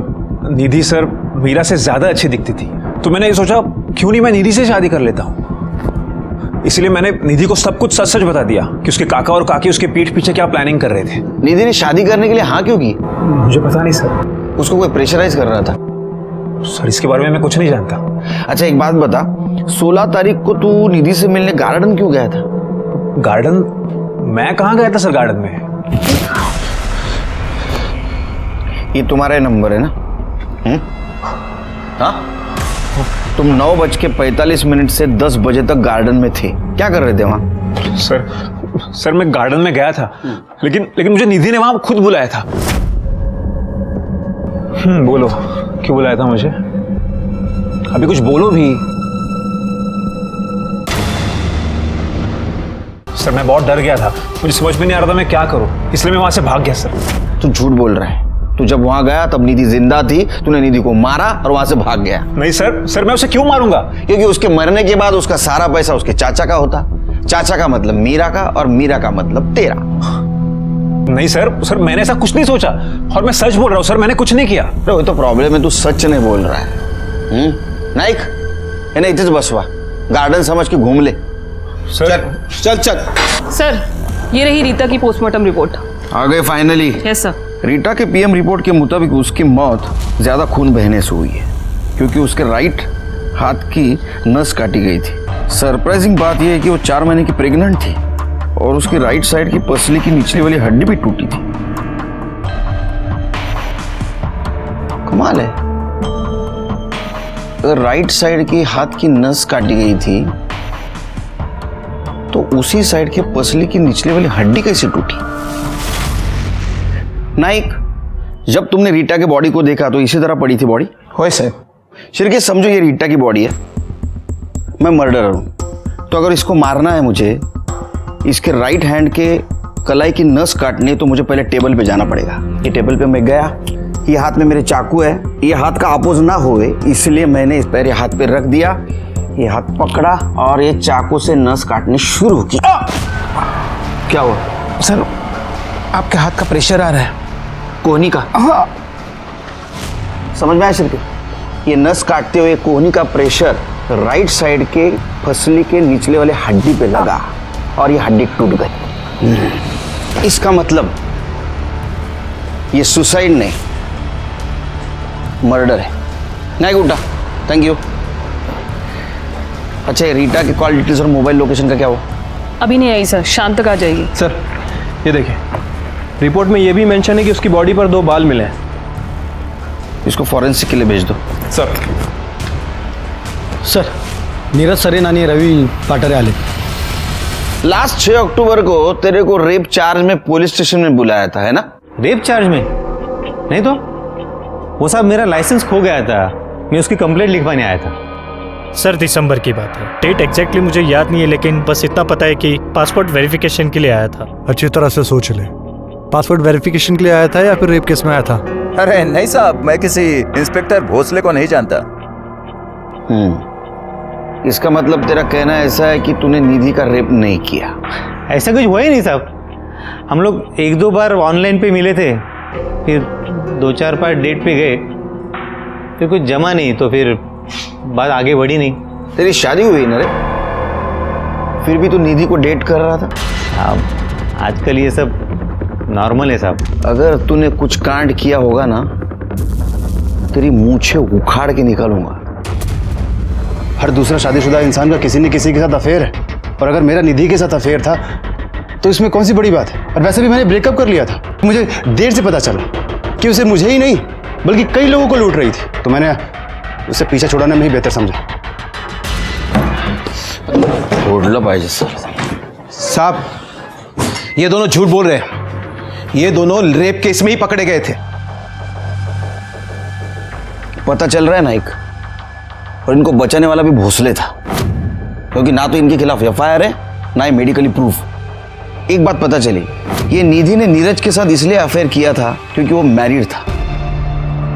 निधि सर मीरा से ज्यादा अच्छी दिखती थी। तो मैंने ये सोचा क्यों नहीं मैं निधि से शादी कर लेता हूँ। इसलिए मैंने निधि को सब कुछ सच सच बता दिया कि उसके काका और काकी उसके पीठ पीछे क्या प्लानिंग कर रहे थे। निधि ने शादी करने के लिए हाँ क्यों की? मुझे पता नहीं सर। उसको कोई प्रेशराइज कर रहा था? सर इसके बारे में मैं कुछ नहीं जानता। अच्छा एक बात बता, 16 तारीख को तू निधि से मिलने गार्डन क्यों गया था? गार्डन? मैं कहाँ गया था सर गार्डन में? ये तुम्हारा नंबर है ना? हाँ? तुम 9:45 से 10 बजे तक गार्डन में थे, क्या कर रहे थे वहां? सर मैं गार्डन में गया था, लेकिन मुझे निधि ने वहां खुद बुलाया था। बोलो क्यों बुलाया था मुझे? अभी कुछ बोलो भी। सर मैं बहुत डर गया था, मुझे समझ में नहीं आ रहा था मैं क्या करूं, इसलिए मैं वहां से भाग गया सर। तू झूठ बोल रहा है। तू जब वहां गया तब निधि जिंदा थी, तूने निधि को मारा और वहां से भाग गया। नहीं सर मैं उसे क्यों मारूंगा? क्योंकि उसके मरने के बाद उसका सारा पैसा उसके चाचा का होता। चाचा का मतलब मीरा का और मीरा का मतलब तेरा। नहीं सर मैंने ऐसा कुछ नहीं सोचा, और मैं सच बोल रहा हूँ सर, मैंने कुछ नहीं किया। वो तो प्रॉब्लम है, तू सच नहीं बोल रहा है। नाइक इन्हें इधर बसवा, गार्डन समझ के घूम ले। चल सर, ये रही रीता की पोस्टमार्टम रिपोर्ट। आ गए फाइनली? Yes sir. रीटा के पीएम रिपोर्ट के मुताबिक उसकी मौत ज्यादा खून बहने से हुई है, क्योंकि उसके राइट हाथ की नस काटी गई थी। सरप्राइजिंग बात यह है कि वो 4 महीने की प्रेग्नेंट थी और उसकी राइट साइड की पसली की निचली वाली हड्डी भी टूटी थी। कमाल है, अगर राइट साइड की हाथ की नस काटी गई थी तो उसी साइड के पसली की निचली वाली हड्डी कैसे टूटी? नाइक, जब तुमने रीटा के बॉडी को देखा तो इसी तरह पड़ी थी बॉडी? होए सर। शिरके समझो ये रीटा की बॉडी है, मैं मर्डरर हूं, तो अगर इसको मारना है मुझे इसके राइट हैंड के कलाई की नस काटनी है तो मुझे पहले टेबल पे जाना पड़ेगा। ये टेबल पे मैं गया, ये हाथ में मेरे चाकू है, ये हाथ का अपोज ना होए इसलिए मैंने इस पैर हाथ पे रख दिया, ये हाथ पकड़ा और ये चाकू से नस काटनी शुरू की। क्या हुआ सर? आपके हाथ का प्रेशर आ रहा है। कोहनी का? हाँ। समझ में आया सर? ये नस काटते हुए कोहनी का प्रेशर राइट साइड के फसली के निचले वाले हड्डी पे लगा और ये हड्डी टूट गई। इसका मतलब ये सुसाइड नहीं, मर्डर है। नहीं गुड्डा, थैंक यू। अच्छा, ये रीटा की कॉल डिटेल्स और मोबाइल लोकेशन का क्या हुआ? अभी नहीं आई सर, शाम तक आ जाएगी। सर ये देखिए, रिपोर्ट में ये भी मेंशन है कि उसकी बॉडी पर 2 बाल मिले हैं। इसको फॉरेंसिक के लिए भेज दो। सर नीरज सरेन आणि रवि पाटरे आले। लास्ट 6 अक्टूबर को तेरे को रेप चार्ज में पुलिस स्टेशन में बुलाया था, है ना? रेप चार्ज में? नहीं तो वो साहब, मेरा लाइसेंस खो गया था, मैं उसकी कंप्लेंट लिखवाने आया था। सर दिसंबर की बात है, डेट एग्जैक्टली मुझे याद नहीं है, लेकिन बस इतना पता है कि पासपोर्ट वेरिफिकेशन के लिए आया था। अच्छी तरह से सोच ले, पासपोर्ट वेरिफिकेशन के लिए आया था या फिर रेप केस में आया था? अरे नहीं साहब, मैं किसी इंस्पेक्टर भोसले को नहीं जानता। इसका मतलब तेरा कहना ऐसा है कि तूने निधि का रेप नहीं किया? ऐसा कुछ हुआ ही नहीं साहब। हम लोग 1-2 बार ऑनलाइन पे मिले थे, फिर 2-4 बार डेट पे गए, फिर कुछ जमा नहीं तो फिर बात आगे बढ़ी नहीं। तेरी शादी हुई ना रे, फिर भी तू निधि को डेट कर रहा था? साहब आजकल ये सब नॉर्मल है साहब। अगर तूने कुछ कांड किया होगा ना, तेरी मूंछें उखाड़ के निकालूंगा। हर दूसरा शादीशुदा इंसान का किसी न किसी के साथ अफेयर है, और अगर मेरा निधि के साथ अफेयर था तो इसमें कौन सी बड़ी बात है। और वैसे भी मैंने ब्रेकअप कर लिया था। मुझे देर से पता चला कि उसे मुझे ही नहीं बल्कि कई लोगों को लूट रही थी, तो मैंने उसे पीछे छुड़ाना में ही बेहतर समझा। छोड़ला पाहिजे सर। साहब ये दोनों झूठ बोल रहे हैं, ये दोनों रेप केस में ही पकड़े गए थे। पता चल रहा है नाइक, और इनको बचाने वाला भी भोसले था, क्योंकि ना तो इनके खिलाफ एफआईआर है ना ही मेडिकली प्रूफ। एक बात पता चली, ये निधि ने नीरज के साथ इसलिए अफेयर किया था क्योंकि वो मैरिड था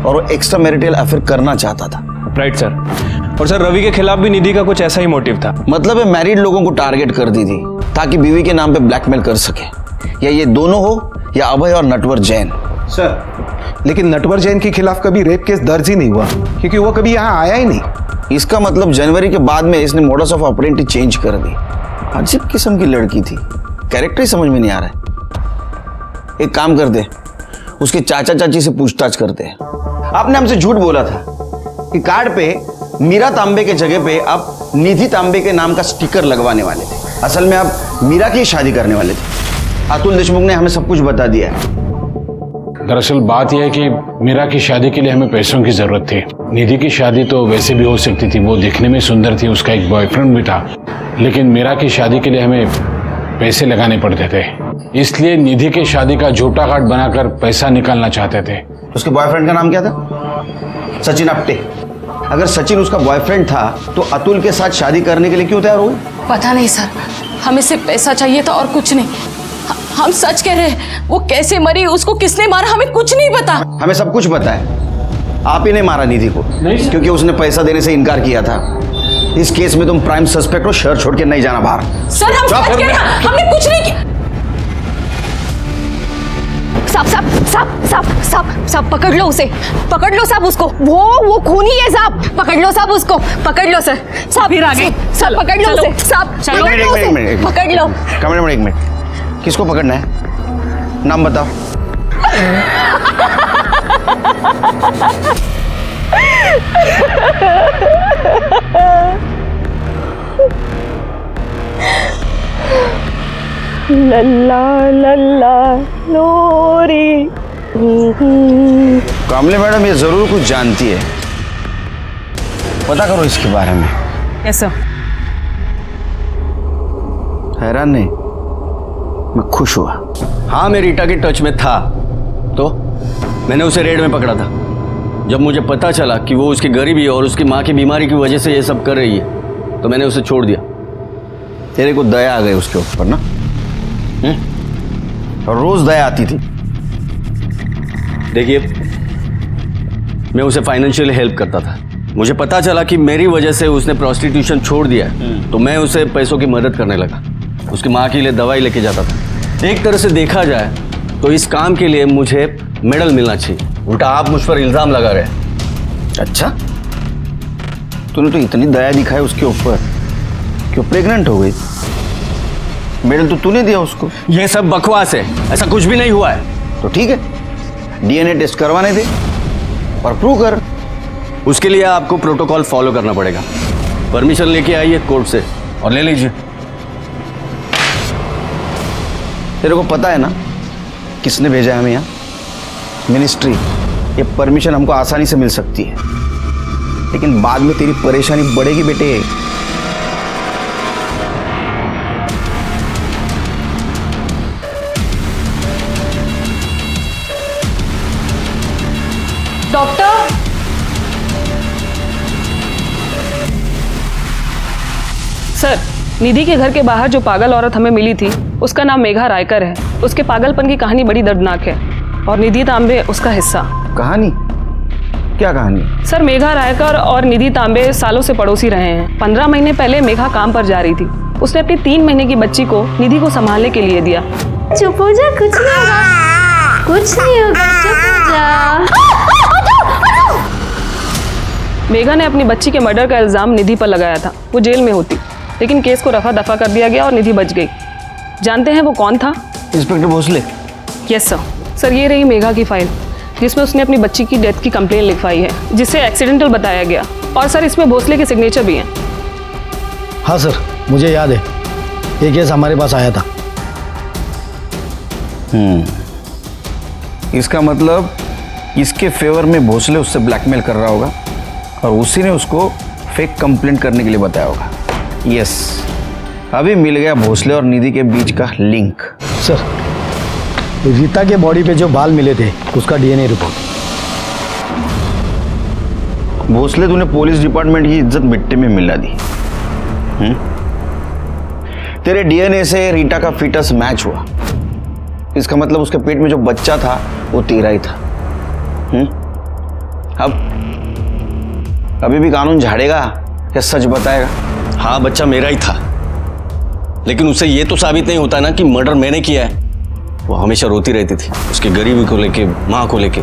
और वो एक्स्ट्रा मैरिटल अफेयर करना चाहता था। Right sir. और सर रवि के खिलाफ भी निधि का कुछ ऐसा ही मोटिव था। मतलब है मैरिड लोगों को टारगेट कर दी थी ताकि बीवी के नाम पे ब्लैकमेल कर सके, या ये दोनों हो या अभय और नटवर जैन। सर लेकिन नटवर जैन के खिलाफ कभी रेप केस दर्ज ही नहीं हुआ, क्योंकि वो कभी यहाँ आया ही नहीं। इसका मतलब जनवरी के बाद में इसने मोडस ऑफ ऑपरेंडी चेंज कर दी। अजीब किस्म की लड़की थी, कैरेक्टर ही समझ में नहीं आ रहा है। एक काम करते, उसके चाचा चाची से पूछताछ करते हैं। आपने हमसे झूठ बोला था कि कार्ड पे मीरा तांबे के जगह पे आप निधि तांबे के नाम का स्टिकर लगवाने वाले थे। असल में आप मीरा की शादी करने वाले थे। अतुल देशमुख ने हमें सब कुछ बता दिया है। दरअसल बात यह है कि मीरा की शादी के लिए हमें पैसों की जरूरत थी। निधि की शादी तो वैसे भी हो सकती थी, वो दिखने में सुंदर थी, उसका एक बॉयफ्रेंड भी था, लेकिन मीरा की शादी के लिए हमें पैसे लगाने पड़ते थे, इसलिए निधि की शादी का झूठा कार्ड बनाकर पैसा निकालना चाहते थे। उसके बॉयफ्रेंड का नाम क्या था? सचिन आप्टे। अगर सचिन उसका बॉयफ्रेंड था तो अतुल के साथ शादी करने के लिए क्यों तैयार हुई? पता नहीं सर, हमें सिर्फ पैसा चाहिए था और कुछ नहीं। हम सच कह रहे हैं, वो कैसे मरी, उसको किसने मारा, हमें कुछ नहीं पता। हमें सब कुछ पता है। आप ही ने मारा निधि को, क्योंकि उसने पैसा देने से इनकार किया था। इस केस में तुम प्राइम सस्पेक्ट हो, शहर छोड़ के नहीं जाना बाहर। सर हम सच कह रहे हैं, हमने कुछ नहीं किया। साहब पकड़ लो उसे, पकड़ लो साहब उसको, वो खूनी है साहब, पकड़ लो साहब उसको, पकड़ लो सर। साहब फिर आगे, साहब पकड़ लो उसे, साहब पकड़ लो उसे, पकड़ लो। कैमरे एक मिनट, किसको पकड़ना है? नाम बताओ। लल्ला लल्ला लोरी। कामले मैडम ये जरूर कुछ जानती है, पता करो इसके बारे में। कैसा? हैरान नहीं, मैं खुश हुआ। हाँ मैं रीटा के टच में था, तो मैंने उसे रेड में पकड़ा था। जब मुझे पता चला कि वो उसकी गरीबी और उसकी माँ की बीमारी की वजह से ये सब कर रही है, तो मैंने उसे छोड़ दिया। तेरे को दया आ गई उसके ऊपर ना? और रोज दया आती थी। देखिए, मैं उसे फाइनेंशियली हेल्प करता था। मुझे पता चला कि मेरी वजह से उसने प्रोस्टिट्यूशन छोड़ दिया है, तो मैं उसे पैसों की मदद करने लगा। उसकी माँ के लिए दवाई लेके जाता था। एक तरह से देखा जाए तो इस काम के लिए मुझे मेडल मिलना चाहिए, उल्टा आप मुझ पर इल्जाम लगा रहे हैं। अच्छा, तूने तो इतनी दया दिखाई उसके ऊपर कि वो प्रेग्नेंट हो गई। मेडल तो तूने दिया उसको। यह सब बकवास है, ऐसा कुछ भी नहीं हुआ है। तो ठीक है, डीएनए टेस्ट करवाने दे और प्रूव कर। उसके लिए आपको प्रोटोकॉल फॉलो करना पड़ेगा। परमिशन लेके आइए कोर्ट से और ले लीजिए। तेरे को पता है ना किसने भेजा है हमें यहाँ? मिनिस्ट्री। ये परमिशन हमको आसानी से मिल सकती है, लेकिन बाद में तेरी परेशानी बढ़ेगी बेटे। डॉक्टर, सर, निधि के घर के बाहर जो पागल औरत हमें मिली थी उसका नाम मेघा रायकर है। उसके पागलपन की कहानी बड़ी दर्दनाक है और निधि तांबे उसका हिस्सा। कहानी? क्या कहानी? सर, मेघा रायकर और निधि तांबे सालों से पड़ोसी रहे हैं। 15 महीने पहले मेघा काम पर जा रही थी। उसने अपनी 3 महीने की बच्ची को निधि को संभालने के लिए दिया। चुप हो जा, कुछ नहीं होगा, कुछ नहीं होगा, चुप हो जा। मेघा ने अपनी बच्ची के मर्डर का इल्जाम निधि पर लगाया था। वो जेल में होती, लेकिन केस को रफा दफा कर दिया गया और निधि बच गई। जानते हैं वो कौन था? Inspector Bhosale. Yes sir. Sir, ये रही मेघा की फाइल जिसमें उसने अपनी बच्ची की डेथ की कंप्लेन लिखवाई है, जिसे एक्सीडेंटल बताया गया। और सर, इसमें भोसले के सिग्नेचर भी हैं। हाँ सर, मुझे याद है, ये केस हमारे पास आया था। इसका मतलब इसके फेवर में भोसले उससे ब्लैकमेल कर रहा होगा और उसी ने उसको फेक कंप्लेंट करने के लिए बताया होगा। यस, अभी मिल गया भोसले और निधि के बीच का लिंक। सर, रीता के बॉडी पे जो बाल मिले थे उसका डीएनए रिपोर्ट। भोसले, तूने पुलिस डिपार्टमेंट की इज्जत मिट्टी में मिला दी। तेरे डीएनए से रीटा का फीटस मैच हुआ। इसका मतलब उसके पेट में जो बच्चा था वो तेरा ही था। अब अभी भी कानून झाड़ेगा या सच बताएगा? हाँ, बच्चा मेरा ही था, लेकिन उससे ये तो साबित नहीं होता ना कि मर्डर मैंने किया है। वो हमेशा रोती रहती थी उसकी गरीबी को लेके, माँ को लेके।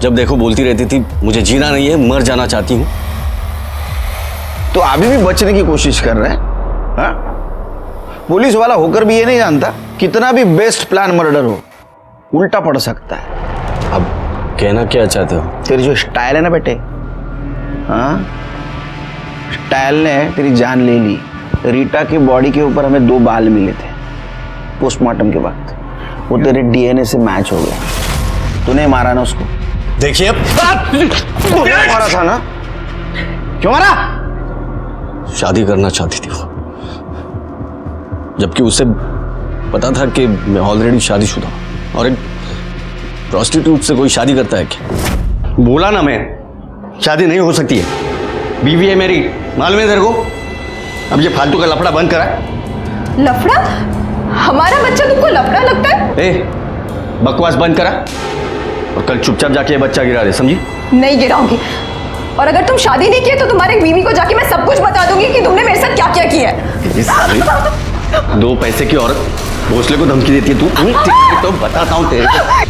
जब देखो बोलती रहती थी, मुझे जीना नहीं है, मर जाना चाहती हूँ। तो अभी भी बचने की कोशिश कर रहे हैं? हाँ? पुलिस वाला होकर भी ये नहीं जानता कितना भी बेस्ट प्लान मर्डर हो, उल्टा पड़ सकता है। अब कहना क्या चाहते हो? तेरी जो स्टाइल है ना बेटे, हाँ, स्टाइल ने तेरी जान ले ली। रीटा की बॉडी के ऊपर हमें 2 बाल मिले थे पोस्टमार्टम के बाद, वो तेरे डीएनए से मैच हो गया। तूने मारा ना उसको? देखिए, मारा था ना? क्यों मारा? शादी करना चाहती थी वो, जबकि उसे पता था कि मैं ऑलरेडी शादीशुदा हूं। और एक प्रोस्टिट्यूट से कोई शादी करता है क्या? बोला ना मैं, शादी नहीं हो सकती है। बीवी है मेरी, मालूम है तेरे को? अब ये फालतू का लफड़ा बंद करा। लफड़ा? हमारा बच्चा तुमको लफड़ा लगता है? ए, बकवास बंद करा और कल चुपचाप जाके ये बच्चा गिरा दे, समझी? नहीं गिराऊंगी। और अगर तुम शादी नहीं किए तो तुम्हारे बीवी को जाके मैं सब कुछ बता दूंगी कि तुमने मेरे साथ क्या क्या किया है। 2 पैसे की औरत भोसले को धमकी देती है तू? तो बताता हूं तेरे को।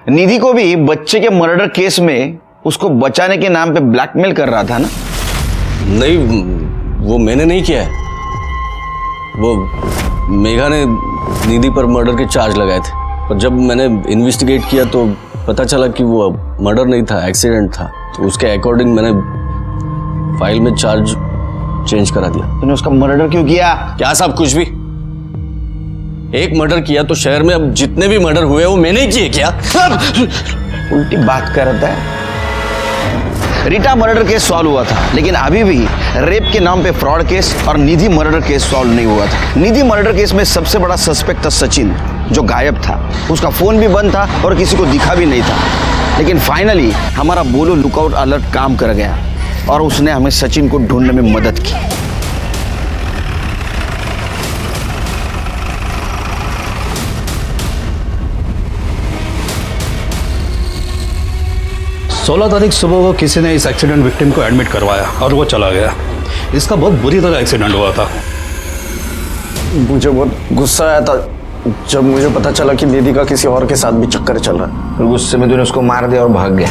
निधि को भी बच्चे के मर्डर केस में उसको बचाने के नाम पे ब्लैकमेल कर रहा था ना? नहीं, वो मैंने नहीं किया है। वो मेघा ने निधि पर मर्डर के चार्ज लगाए थे, और जब मैंने इन्वेस्टिगेट किया तो पता चला कि वो मर्डर नहीं था, एक्सीडेंट था। तो उसके अकॉर्डिंग मैंने फाइल में चार्ज चेंज करा दिया। तूने उसका मर्डर क्यों किया? क्या सब कुछ भी? एक मर्डर किया तो शहर में अब जितने भी मर्डर हुए वो मैंने ही किए क्या? उल्टी बात करता है। रीटा मर्डर केस सॉल्व हुआ था, लेकिन अभी भी रेप के नाम पे फ्रॉड केस और निधि मर्डर केस सॉल्व नहीं हुआ था। निधि मर्डर केस में सबसे बड़ा सस्पेक्ट था सचिन, जो गायब था। उसका फोन भी बंद था और किसी को दिखा भी नहीं था। लेकिन फाइनली हमारा बोलो लुकआउट अलर्ट काम कर गया और उसने हमें सचिन को ढूंढने में मदद की। 16 तारीख सुबह को किसी ने इस एक्सीडेंट विक्टिम को एडमिट करवाया और वो चला गया। इसका बहुत बुरी तरह एक्सीडेंट हुआ था। मुझे बहुत गुस्सा आया था जब मुझे पता चला कि निधि का किसी और के साथ भी चक्कर चल रहा है। फिर गुस्से में तूने उसको मार दिया और भाग गया।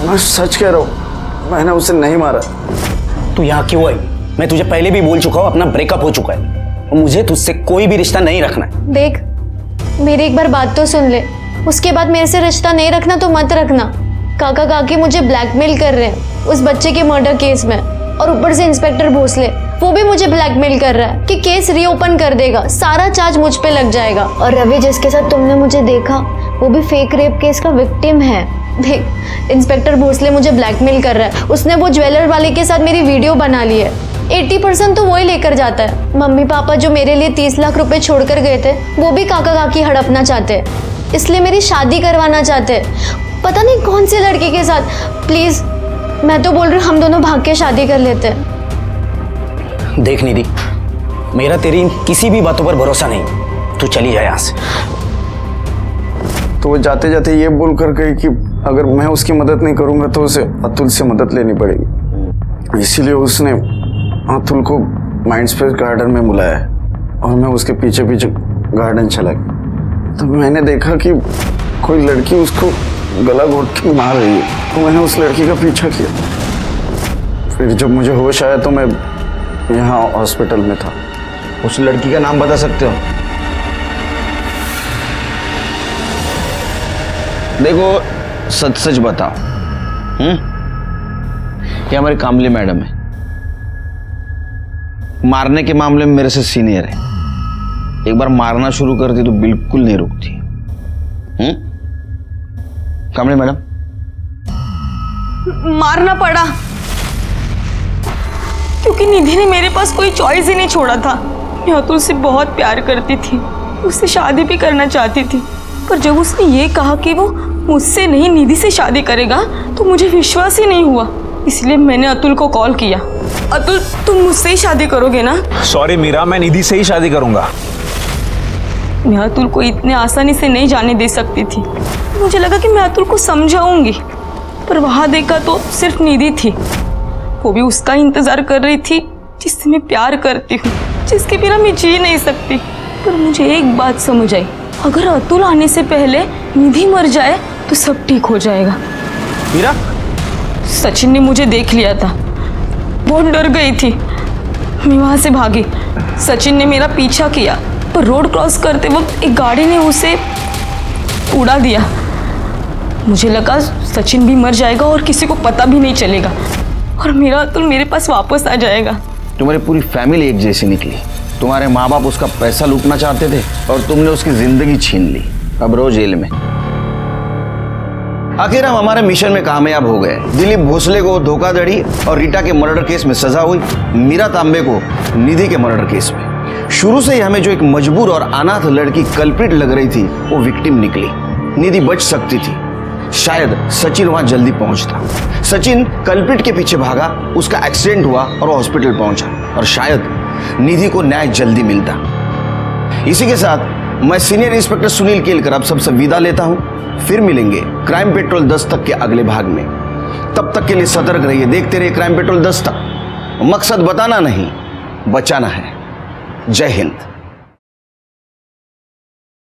मैं सच कह रहा हूँ, मैंने उसे नहीं मारा। तू यहाँ क्यों आई? मैं तुझे पहले भी बोल चुका हूँ, अपना ब्रेकअप हो चुका है और मुझे तुझसे कोई भी रिश्ता नहीं रखना है। देख, मेरी एक बार बात तो सुन ले, उसके बाद मेरे से रिश्ता नहीं रखना तो मत रखना। काका काकी मुझे ब्लैकमेल कर रहे हैं उस बच्चे के मर्डर केस में, और ऊपर से इंस्पेक्टर भोसले वो भी मुझे ब्लैकमेल कर रहा है कि केस रीओपन कर देगा, सारा चार्ज मुझ पे लग जाएगा। और रवि जिसके साथ तुमने मुझे देखा वो भी फेक रेप केस का विक्टिम है। देख, इंस्पेक्टर भोसले मुझे ब्लैकमेल कर रहा है। उसने वो ज्वेलर वाले के साथ मेरी वीडियो बना ली है। 80% तो वही लेकर जाता है। मम्मी पापा जो मेरे लिए 30 लाख रुपए छोड़कर गए थे वो भी काका काकी हड़पना चाहते हैं, इसलिए मेरी शादी करवाना चाहते हैं, पता नहीं कौन से लड़के के साथ। प्लीज, मैं तो बोल रही हूँ हम दोनों भाग के शादी कर लेते हैं। देख निधि, मेरा तेरी किसी भी बातों पर भरोसा नहीं, तू चली जाए यहाँ से। तो वो जाते जाते ये बोल कर गई कि अगर मैं उसकी मदद नहीं करूंगा तो उसे अतुल से मदद लेनी पड़ेगी। इसीलिए उसने अतुल को माइंडस्पेस गार्डन में बुलाया और मैं उसके पीछे पीछे गार्डन चला गया। तो मैंने देखा कि कोई लड़की उसको गला घोट के मार रही है, तो मैंने उस लड़की का पीछा किया। फिर जब मुझे होश आया तो मैं यहाँ हॉस्पिटल में था। उस लड़की का नाम बता सकते हो? देखो, सच सच बताओ। ये हमारी कामली मैडम है, मारने के मामले में मेरे से सीनियर है। एक बार मारना शुरू कर दी तो बिल्कुल नहीं रुकती। कामली मैडम, मारना पड़ा क्योंकि निधि ने मेरे पास कोई चॉइस ही नहीं छोड़ा था। मैं अतुल से बहुत प्यार करती थी, उससे शादी भी करना चाहती थी, पर जब उसने ये कहा कि वो मुझसे नहीं निधि से शादी करेगा तो मुझे विश्वास ही नहीं हुआ। इसलिए मैंने अतुल को कॉल किया। अतुल, तुम मुझसे ही शादी करोगे ना? सॉरी मीरा, मैं निधि से ही शादी करूंगा। मैं अतुल को इतने आसानी से नहीं जाने दे सकती थी। मुझे लगा कि मैं अतुल को समझाऊंगी, पर वहां देखा तो सिर्फ निधि थी। वो भी उसका इंतजार कर रही थी जिससे मैं प्यार करती हूँ, जिसके बिना मैं जी नहीं सकती। पर मुझे एक बात समझ आई, अगर अतुल आने से पहले निधि मर जाए तो सब ठीक हो जाएगा। मीरा, सचिन ने मुझे देख लिया था, बहुत डर गई थी। मैं वहां से भागी। सचिन ने मेरा पीछा किया, पर रोड क्रॉस करते वक्त एक गाड़ी ने उसे उड़ा दिया। मुझे लगा सचिन भी मर जाएगा और किसी को पता भी नहीं चलेगा और मेरा अतुल मेरे पास वापस आ जाएगा। तुम्हारी पूरी फैमिली एक जैसी निकली। तुम्हारे माँ बाप उसका पैसा लूटना चाहते थे और तुमने उसकी जिंदगी छीन ली। अब रो जेल में। आखिर हम हमारे मिशन में कामयाब हो गए। दिलीप भोसले को धोखाधड़ी और रीटा के मर्डर केस में सजा हुई, मीरा तांबे को निधि के मर्डर केस में। शुरू से ही हमें जो एक मजबूर और अनाथ लड़की कल्प्रिट लग रही थी वो विक्टिम निकली। निधि बच सकती थी, शायद सचिन वहां जल्दी पहुंचता। सचिन कल्प्रिट के पीछे भागा, उसका एक्सीडेंट हुआ और वो हॉस्पिटल पहुंचा और शायद निधि को न्याय जल्दी मिलता। इसी के साथ मैं सीनियर इंस्पेक्टर सुनील केलकर अब सबसे विदा लेता हूं। फिर मिलेंगे क्राइम पेट्रोल 10 तक के अगले भाग में। तब तक के लिए सतर्क रहिए, देखते रहिए क्राइम पेट्रोल 10 तक। मकसद बताना नहीं, बचाना है। जय हिंद।